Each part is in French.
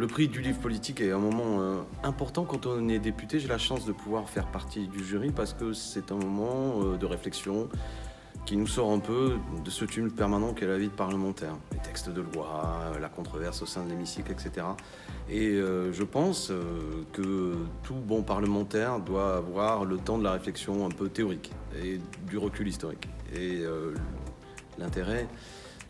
Le prix du livre politique est un moment important quand on est député. J'ai la chance de pouvoir faire partie du jury parce que c'est un moment de réflexion qui nous sort un peu de ce tumulte permanent qu'est la vie de parlementaire. Les textes de loi, la controverse au sein de l'hémicycle, etc. Et je pense que tout bon parlementaire doit avoir le temps de la réflexion un peu théorique et du recul historique. Et l'intérêt,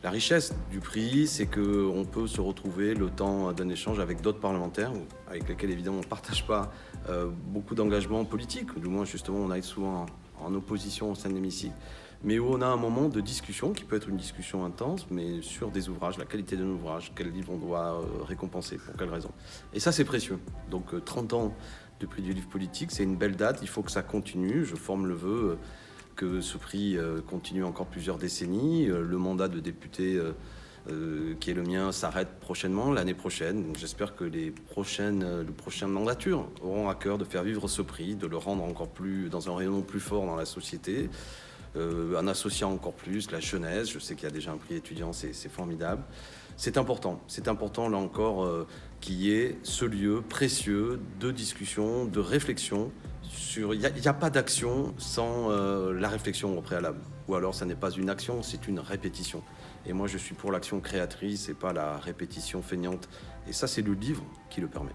la richesse du prix, c'est qu'on peut se retrouver le temps d'un échange avec d'autres parlementaires, avec lesquels évidemment on ne partage pas beaucoup d'engagement politique, du moins justement on est souvent en opposition au sein de l'hémicycle, mais où on a un moment de discussion qui peut être une discussion intense, mais sur des ouvrages, la qualité d'un ouvrage, quel livre on doit récompenser, pour quelle raison. Et ça c'est précieux. Donc 30 ans de prix du livre politique, c'est une belle date, il faut que ça continue, je forme le vœu que ce prix continue encore plusieurs décennies. Le mandat de député qui est le mien s'arrête prochainement, l'année prochaine. J'espère que les prochaines mandatures auront à cœur de faire vivre ce prix, de le rendre encore plus, dans un rayonnement plus fort dans la société, en associant encore plus la jeunesse. Je sais qu'il y a déjà un prix étudiant, c'est formidable. C'est important là encore qu'il y ait ce lieu précieux de discussion, de réflexion. Il n'y a pas d'action sans la réflexion au préalable. Ou alors, ça n'est pas une action, c'est une répétition. Et moi, je suis pour l'action créatrice et pas la répétition feignante. Et ça, c'est le livre qui le permet.